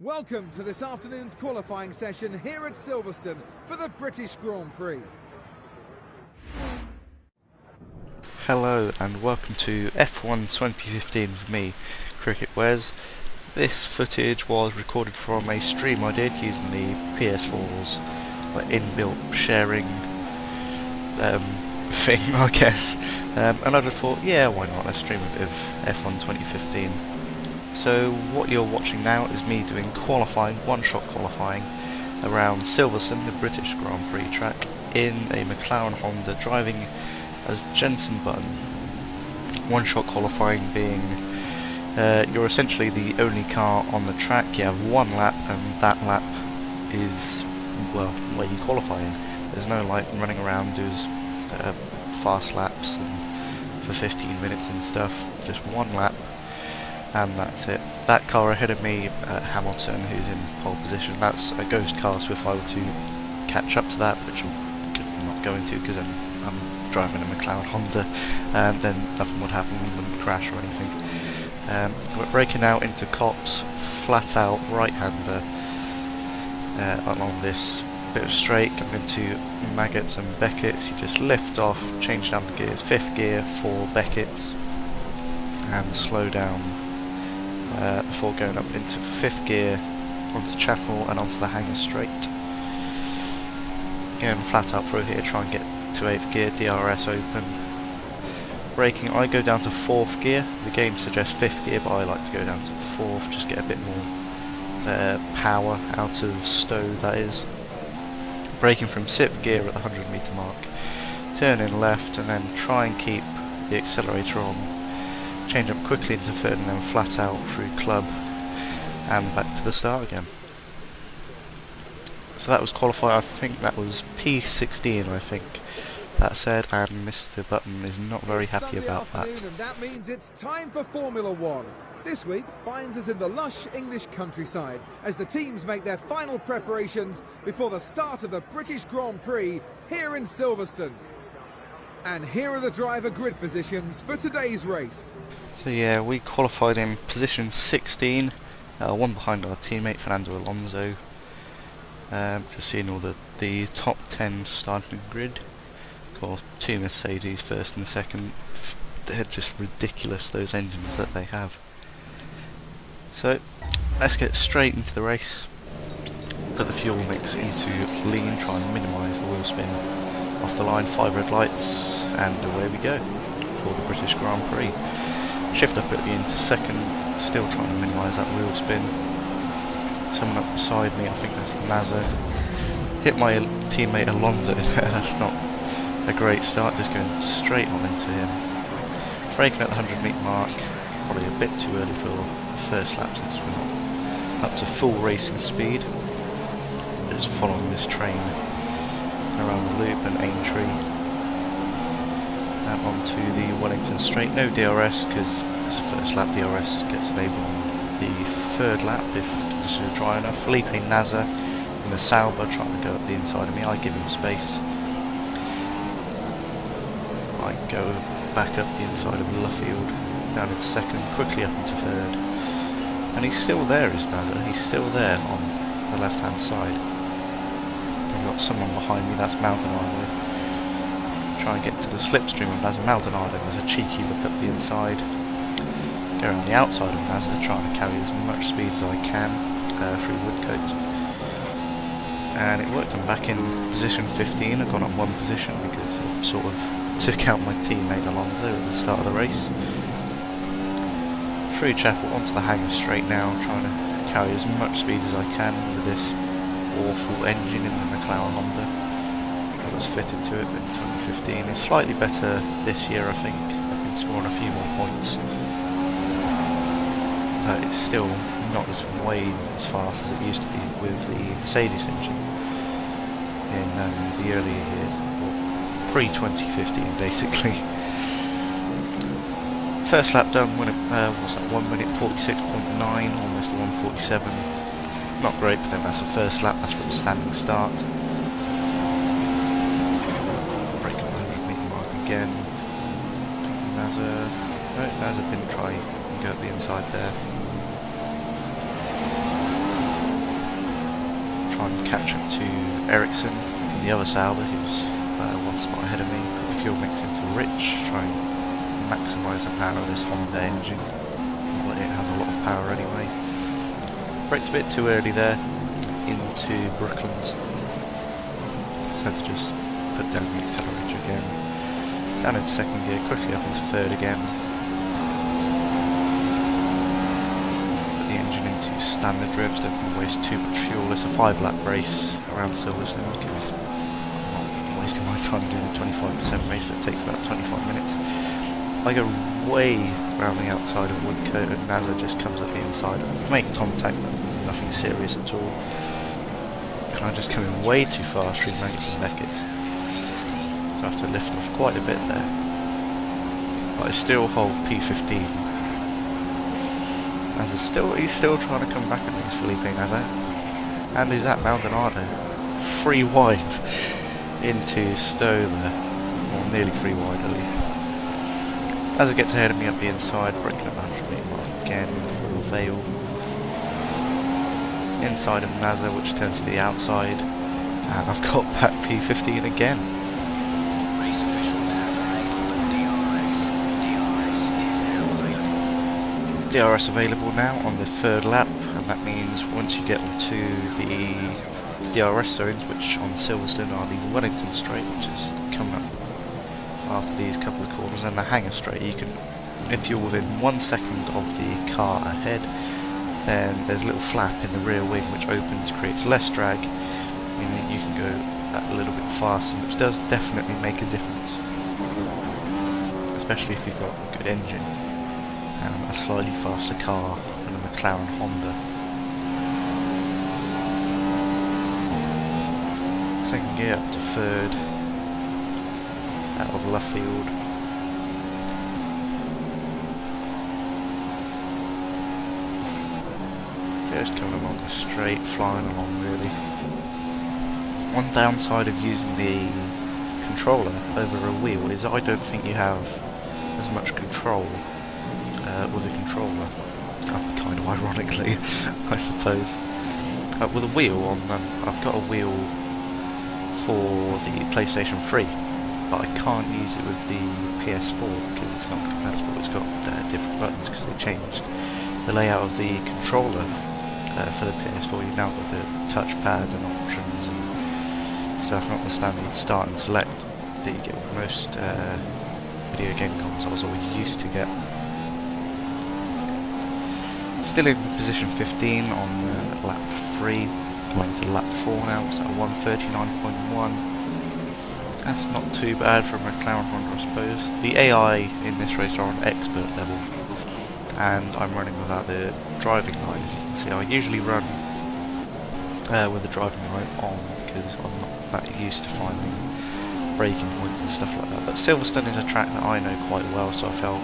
Welcome to this afternoon's qualifying session here at Silverstone for the British Grand Prix. Hello and welcome to F1 2015 with me, Cricketwes. This footage was recorded from a stream I did using the PS4's inbuilt sharing thing, I guess. And I just thought, yeah, why not, let's stream a bit of F1 2015. So what you're watching now is me doing qualifying, one-shot qualifying, around Silverstone, the British Grand Prix track, in a McLaren Honda, driving as Jenson Button. One-shot qualifying being, you're essentially the only car on the track. You have one lap, and that lap is, well, where you qualify in. There's no like running around, doing fast laps and for 15 minutes and stuff. Just one lap. And that's it. That car ahead of me, Hamilton, who's in pole position, that's a ghost car, so if I were to catch up to that, which I'm not going to because I'm driving a McLaren Honda, then nothing would happen, we wouldn't crash or anything. We're braking out into Cops, flat out right-hander along this bit of straight, coming into Maggots and Beckett's. You just lift off, change down the gears, 5th gear for Beckett's, and slow down before going up into 5th gear onto Chapel and onto the hanger straight. Again, flat out through here, try and get to 8th gear, DRS open. Braking, I go down to 4th gear. The game suggests 5th gear, but I like to go down to 4th, just get a bit more power out of stow, that is. Braking from 6th gear at the 100 metre mark. Turn in left and then try and keep the accelerator on. Change up quickly into 3rd and then flat out through club and back to the start again. So that was qualifying. I think that was P16, I think that said, and Mr. Button is not very happy about that. And that means it's time for Formula One. This week finds us in the lush English countryside as the teams make their final preparations before the start of the British Grand Prix here in Silverstone. And here are the driver grid positions for today's race. So yeah, we qualified in position 16, one behind our teammate Fernando Alonso. Just seeing all the top 10 starting grid. Of course, 2 Mercedes, 1st and 2nd. They're just ridiculous, those engines that they have. So let's get straight into the race. Put the fuel mix into lean, try and minimise the wheel spin. Off the line, 5 red lights, and away we go for the British Grand Prix. Shift up quickly into 2nd, still trying to minimise that wheel spin. Someone up beside me, I think that's NASA. Hit my teammate Alonso, that's not a great start, just going straight on into him. Braking at the 100 metre mark, probably a bit too early for the first lap since we're not up to full racing speed. Just following this train around the loop and Aintree and onto the Wellington straight. No DRS because it's the first lap. DRS gets enabled on the 3rd lap if conditions are dry enough. Felipe Nasr in the Sauber trying to go up the inside of me. I give him space. I go back up the inside of Luffield, down into 2nd, quickly up into 3rd. And he's still there, is Nasr. He's still there on the left hand side. I've got someone behind me, that's Maldonado. Try and get to the slipstream of Nasr. Maldonado has a cheeky look up the inside. Go around the outside of Nasr, trying to carry as much speed as I can through Woodcote. And it worked, I'm back in position 15, I've gone on 1 position because I sort of took out my teammate Alonso at the start of the race. Through Chapel onto the hanger straight now, trying to carry as much speed as I can with this awful engine in the McLaren Honda that was fitted to it in 2015. It's slightly better this year, I think. I can score on a few more points, but it's still not way as fast as it used to be with the Mercedes engine in the earlier years, or pre-2015 basically. First lap done, was that 1 minute 46.9, almost 1:47. Not great, but then that's the first lap, that's from a standing start. Break on the 100 metre mark again. Nazar didn't try and go up the inside there. try and catch up to Ericsson in the other Sauber, who's one spot ahead of me. Put the fuel mix into Rich, try and maximise the power of this Honda engine. Not that it has a lot of power anyway. Braked a bit too early there into Brooklands. So I had to just put down the accelerator again. Down into second gear, quickly up into third again. Put the engine into standard revs, don't want to waste too much fuel. It's a 5-lap race around Silverstone, because I'm not wasting my time doing a 25% race that takes about 25 minutes. I go way around the outside of Woodcote and NASA just comes up the inside. Make contact, but nothing serious at all. And I just come in way too fast through Magnus and Beckett. So I have to lift off quite a bit there. But I still hold P15. He's still trying to come back at me, Felipe Nasser. And who's that? Maldonado. 3 wide into Stover. Or nearly 3 wide at least. As it gets ahead of me up the inside, braking at 100 metre mark again, full Vale. Inside of Mazda, which turns to the outside, and I've got back P15 again. Race officials have enabled DRS. DRS is now available. DRS available now on the 3rd lap, and that means once you get onto the DRS zones, which on Silverstone are the Wellington Straight, which is coming up after these couple of corners, and the Hangar Straight, you can, if you're within 1 second of the car ahead, then there's a little flap in the rear wing which opens, creates less drag, meaning you can go a little bit faster, which does definitely make a difference, especially if you've got a good engine and a slightly faster car than a McLaren Honda. Second gear up to 3rd, out of Luffield. Just coming along the straight, flying along really. One downside of using the controller over a wheel is I don't think you have as much control with a controller. Kind of ironically, I suppose. With a wheel on, I've got a wheel for the PlayStation 3, but I can't use it with the PS4 because it's not compatible. It's got different buttons because they changed the layout of the controller. For the PS4, you've now got the touchpad and options and stuff, not the standard start and select that you get with most video game consoles, or you used to get. Still in position 15 on lap 3, going to lap 4 now, so 1:39.1. That's not too bad for a McLaren Honda, I suppose. The AI in this race are on expert level, and I'm running without the driving line, as you can see. I usually run with the driving line on because I'm not that used to finding braking points and stuff like that. But Silverstone is a track that I know quite well, so I felt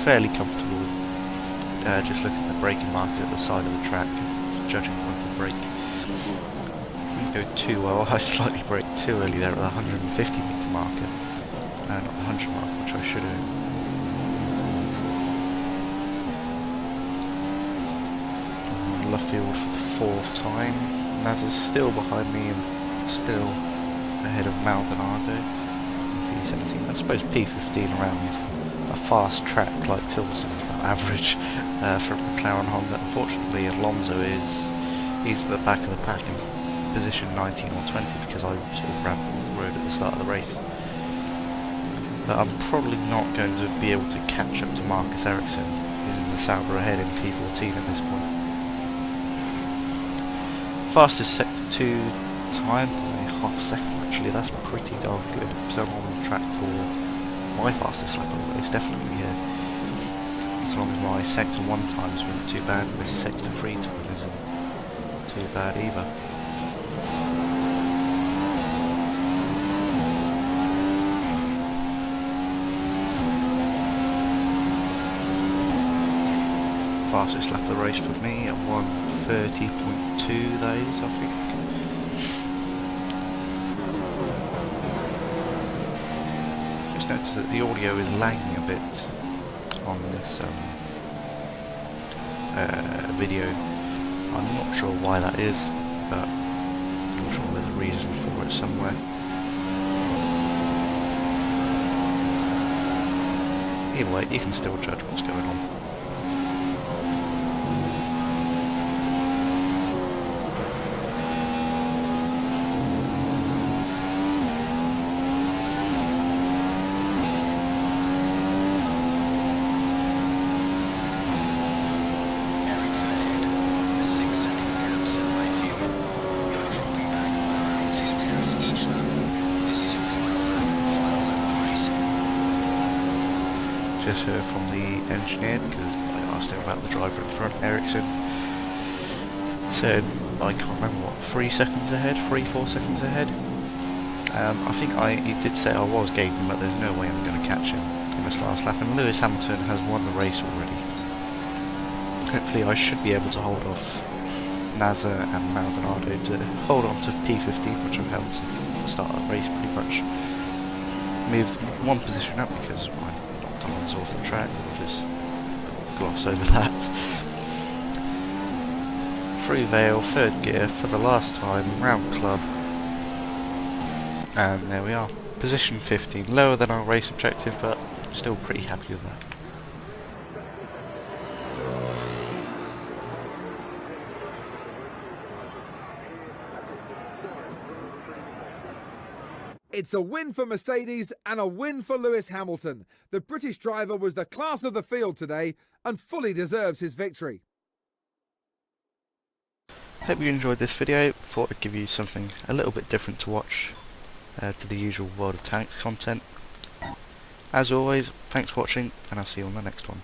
fairly comfortable just looking at the braking marker at the side of the track, judging when to brake. Didn't go too well. I slightly braked too early there at the 150 metre marker, not the 100 mark, which I should have. Luffield for the 4th time. Naz is still behind me and still ahead of Maldonado. P17. I suppose P15 around a fast track like Silverstone is about average for McLaren Honda. Unfortunately, Alonso he's at the back of the pack in position 19 or 20 because I sort of ran off the road at the start of the race. But I'm probably not going to be able to catch up to Marcus Ericsson, who's in the Sauber ahead in P14 at this point. Fastest sector 2 time, only half a second actually, that's pretty darn good. So I'm on track for my fastest lap of the race, definitely here. As long as my sector 1 times weren't too bad, and this sector 3 time isn't too bad either. Fastest lap of the race for me at 1:30.2 that is, I think. Just noticed that the audio is lagging a bit on this video. I'm not sure why that is, but I'm sure there's a reason for it somewhere. Either way, you can still judge what's going on. Ericsson ahead. A 6-second gap separates you. You're dropping back by around 0.2 each lap. This is your final lap of the race. Just heard from the engineer, because I asked him about the driver in front, Ericsson. Said, I can't remember what, 3 seconds ahead, 3-4 seconds ahead. I think he did say I was gauging, but there's no way I'm going to catch him in this last lap, and Lewis Hamilton has won the race already. Hopefully I should be able to hold off Nasser and Maldonado to hold on to P15, which I've held since the start of the race pretty much. Moved one position up because I knocked Alonso off the track, we'll just gloss over that. Through Vale, third gear for the last time, round club. And there we are. Position 15, lower than our race objective, but still pretty happy with that. It's a win for Mercedes and a win for Lewis Hamilton. The British driver was the class of the field today and fully deserves his victory. Hope you enjoyed this video. Thought I'd give you something a little bit different to watch to the usual World of Tanks content. As always, thanks for watching, and I'll see you on the next one.